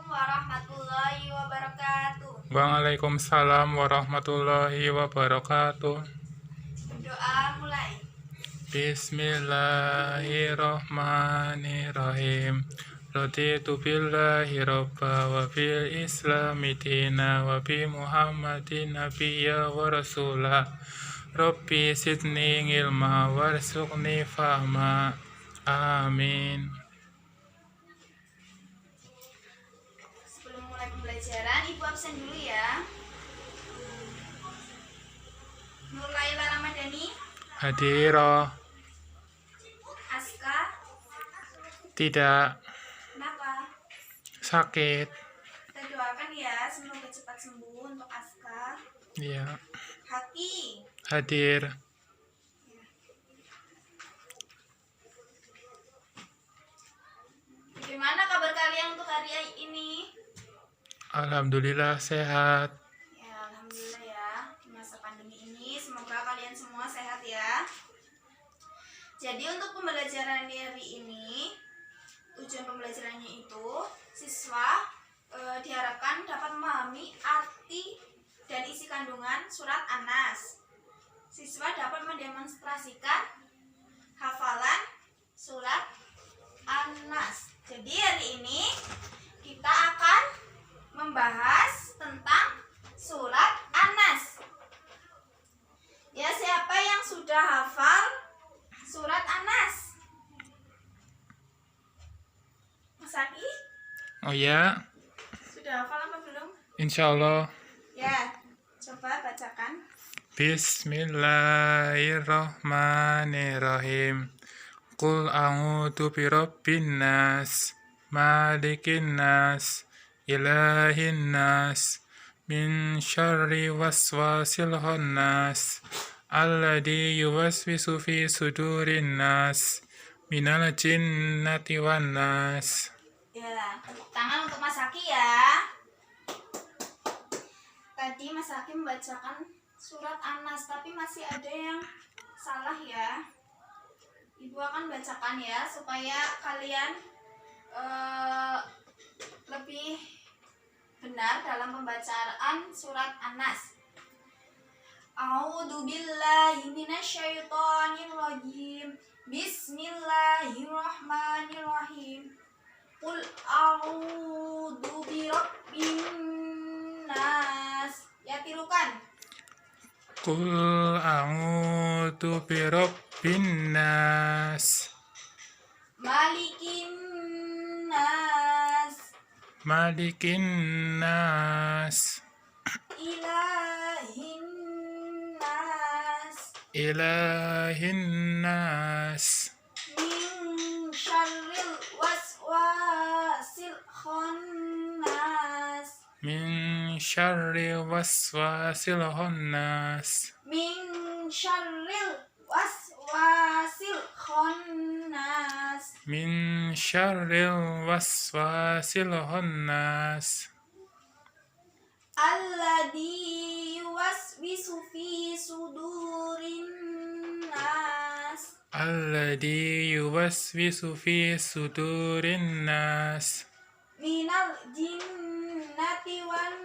warahmatullahi wabarakatuh. Waalaikumsalam warahmatullahi wabarakatuh. Doa mulai. Bismillahirrahmanirrahim. Raditu billahi robba wa bil islami dina wa bi muhammadin nabiyya wa rasulah. Rabbi zidni ilma warzuqni fahma. Amin. Sebelum mulai pembelajaran, Ibu absen dulu ya. Nur Laila Ramadhani, Hadiroh. Aska, Tidak. kenapa? Sakit. Kita doakan ya, semoga cepat sembuh untuk Aska. Iya. Haki, Hadir. bagaimana kabar kalian untuk hari ini? Alhamdulillah sehat. Ya, alhamdulillah ya. Di masa pandemi ini, semoga kalian semua sehat ya. Jadi untuk pembelajaran di hari ini, tujuan pembelajarannya itu siswa diharapkan dapat memahami arti dan isi kandungan surat An-Nas. Siswa dapat mendemonstrasikan hafalan surat An-Nas. Jadi hari ini kita akan membahas tentang surat An-Nas. Ya, siapa yang sudah hafal surat An-Nas? Mas Aki, Oh ya, sudah hafal apa belum? insya Allah. Ya, coba bacakan. Bismillahirrahmanirrahim. Qul a'udzu birabbin nas, malikin nas, ilahin nas, min syarri waswasil khannas, alladzi yuwaswisu fi sudurin nas, minal jinnati wan nas. Ya, tepuk tangan untuk Mas Aki ya. Tadi Mas Aki membacakan surat An-Nas, tapi masih ada yang salah ya. Ibu akan bacakan ya, supaya kalian lebih benar dalam pembacaan surat An-Nas. A'udzu billahi minasyaitonir rajim. Bismillahirrahmanirrahim. Qul a'udzu birabbin nas. Ya, tirukan. Qul a'udzu birabbin nas, Malikin nas, malikin nas, ilahin nas, ilahin nas, min syarril waswasil khannas, min syarri waswasil khannas, min syarril waswasil khannas, min syarril waswasil khannas, alladzi yuwaswisu fi sudurin nas, alladzi yuwaswisu fi sudurin nas, minal jinnati wan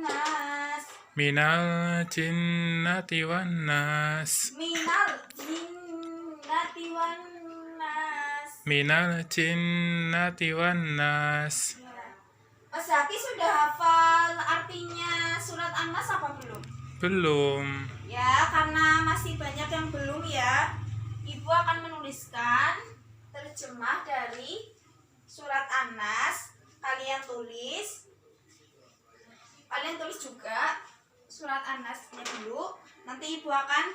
nas, minal jinnati wan nas, minal jinnati wan nas. minal jinnati wan nas. Ya. Mas Zaki sudah hafal artinya surat An-Nas apa belum? Belum. Ya, karena masih banyak yang belum ya, Ibu akan menuliskan terjemah dari surat An-Nas. Kalian tulis juga surat An-Nasnya dulu. Nanti Ibu akan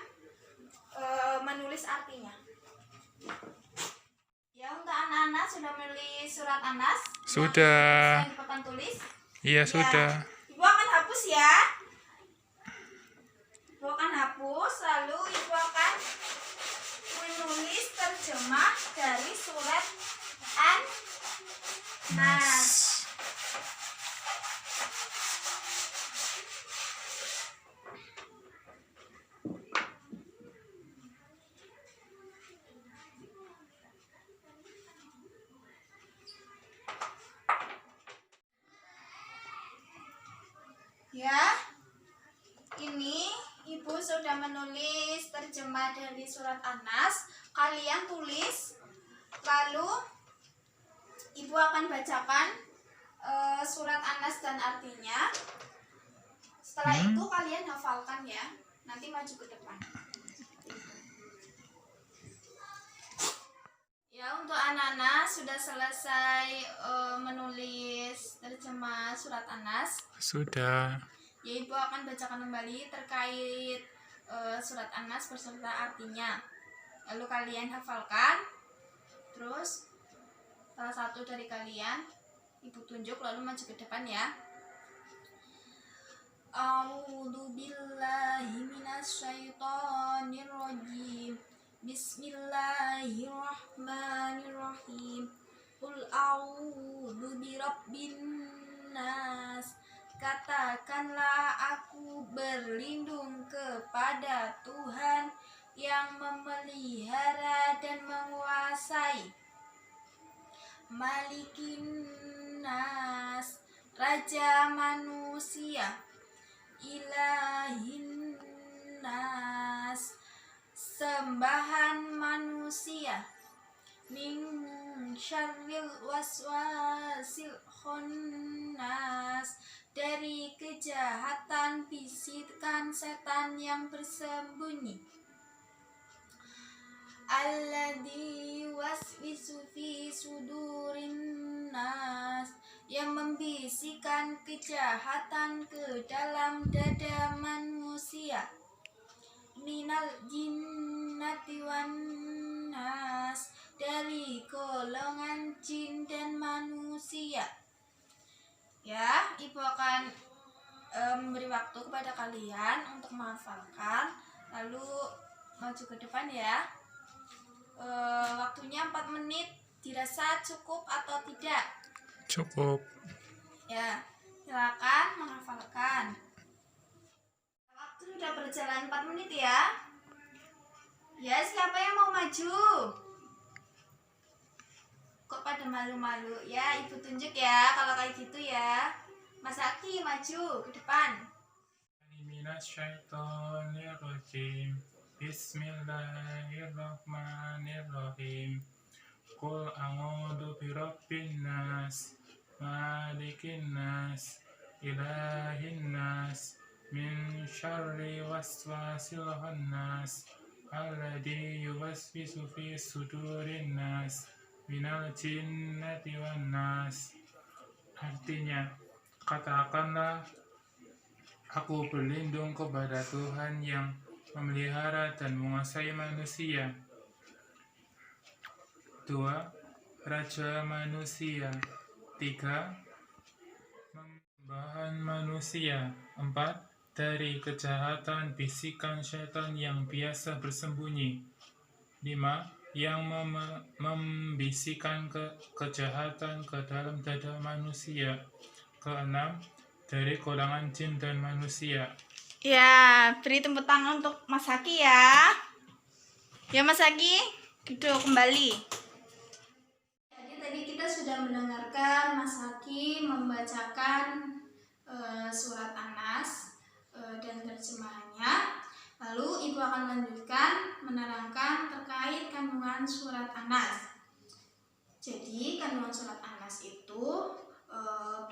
menulis artinya. Ya, untuk anak-anak sudah menulis surat An-Nas? Sudah. Yang di papan tulis? Iya, sudah. Ibu akan hapus ya. Ibu akan hapus, lalu Ibu akan menulis terjemah dari surat An-Nas. menulis terjemah dari surat An-Nas. Kalian tulis, lalu Ibu akan bacakan surat An-Nas dan artinya. Setelah itu kalian hafalkan ya. Nanti maju ke depan. Ya, untuk anak-anak sudah selesai menulis terjemah surat An-Nas. Sudah. Ya, Ibu akan bacakan kembali terkait surat An-Nas beserta artinya. Lalu kalian hafalkan. Terus salah satu dari kalian Ibu tunjuk lalu maju ke depan ya. A'udzu billahi minasyaitonir rajim. Bismillahirrahmanirrahim. Qul a'udzu birabbin nas. Katakanlah aku berlindung kepada Tuhan yang memelihara dan menguasai. Malikin nas, raja manusia. Ilahin nas, sembahan manusia. Min syarril waswasil khannas, dari kejahatan bisikan setan yang bersembunyi. Alladzi waswisu fi sudurin nas, yang membisikkan kejahatan ke dalam dada manusia. Minal jinnati wan nas, dari golongan jin dan manusia. Ya, Ibu akan memberi waktu kepada kalian untuk menghafalkan. Lalu maju ke depan ya. Waktunya 4 menit. Dirasa cukup atau tidak? Cukup. Ya, silakan menghafalkan. Waktu sudah berjalan 4 menit ya. Ya, siapa yang mau maju? Kok pada malu-malu? Ya, Ibu tunjuk ya kalau kayak gitu ya. Mas Aki maju ke depan. Minasyaitonirrajim. Bismillahirrahmanirrahim. Qul a'udzu birabbin nas, malikin nas, ilahin nas, min syarri waswasil khannas, alladzi yuwaswisu fi sudurin nas, minal jinnati wan nas. Artinya, katakanlah aku berlindung kepada Tuhan yang memelihara dan menguasai manusia. 2. Raja manusia. 3. Sembahan manusia. 4. Dari kejahatan bisikan setan yang biasa bersembunyi. 5. Yang membisikkan kejahatan ke dalam dada manusia. 6. Dari golongan jin dan manusia. Ya, beri tepuk tangan untuk Mas Haki ya. Ya Mas Haki, duduk kembali. Jadi tadi kita sudah mendengarkan Mas Haki membacakan surat An-Nas dan terjemahannya. Lalu Ibu akan lanjutkan menerangkan terkait kandungan surat An-Nas. Jadi kandungan surat An-Nas itu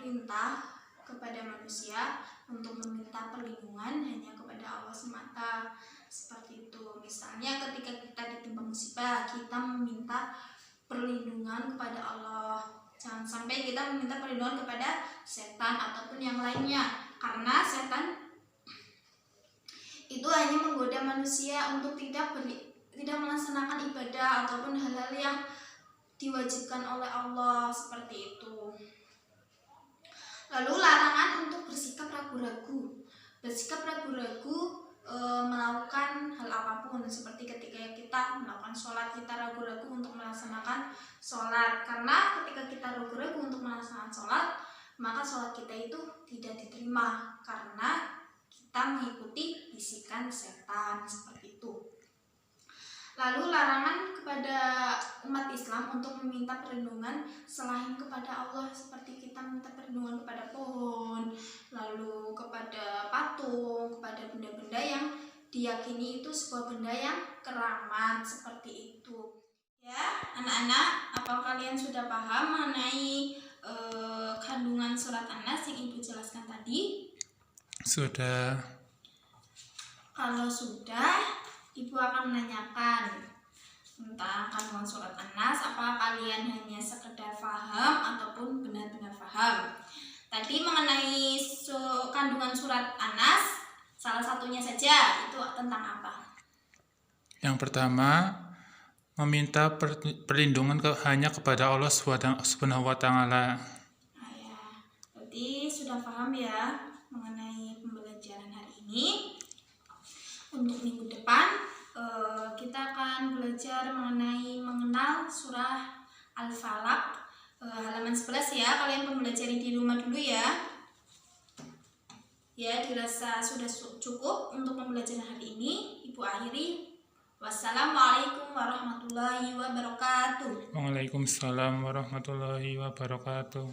perintah kepada manusia untuk meminta perlindungan hanya kepada Allah semata. Seperti itu. Misalnya ketika kita ditimpa musibah, kita meminta perlindungan kepada Allah. Jangan sampai kita meminta perlindungan kepada setan ataupun yang lainnya, karena setan itu hanya menggoda manusia untuk tidak melaksanakan ibadah ataupun hal-hal yang diwajibkan oleh Allah, seperti itu. Lalu larangan untuk bersikap ragu-ragu. Bersikap ragu-ragu melakukan hal apapun, seperti ketika kita melakukan sholat, kita ragu-ragu untuk melaksanakan sholat. Karena ketika kita ragu-ragu untuk melaksanakan sholat, maka sholat kita itu tidak diterima karena kita mengikuti bisikan setan, seperti itu. Lalu larangan kepada umat Islam untuk meminta perlindungan selain kepada Allah, seperti kita minta perlindungan kepada pohon, lalu kepada patung, kepada benda-benda yang diyakini itu sebuah benda yang keramat, seperti itu. Ya, anak-anak, apa kalian sudah paham mengenai kandungan surat An-Nas yang Ibu jelaskan tadi? Sudah. Kalau sudah, Ibu akan menanyakan tentang kandungan surat An-Nas. Apakah kalian hanya sekedar paham ataupun benar-benar paham? Tadi mengenai kandungan surat An-Nas, salah satunya saja itu tentang apa? Yang pertama, meminta perlindungan hanya kepada Allah Subhanahu wa Ta'ala. Nah ya, berarti sudah paham ya mengenai pembelajaran hari ini. Untuk minggu depan kita akan belajar mengenal surah Al-Falaq, halaman 11 ya. Kalian pembelajaran di rumah dulu ya. Ya, dirasa sudah cukup untuk pembelajaran hari ini. Ibu akhiri. Wassalamualaikum warahmatullahi wabarakatuh. Waalaikumsalam warahmatullahi wabarakatuh.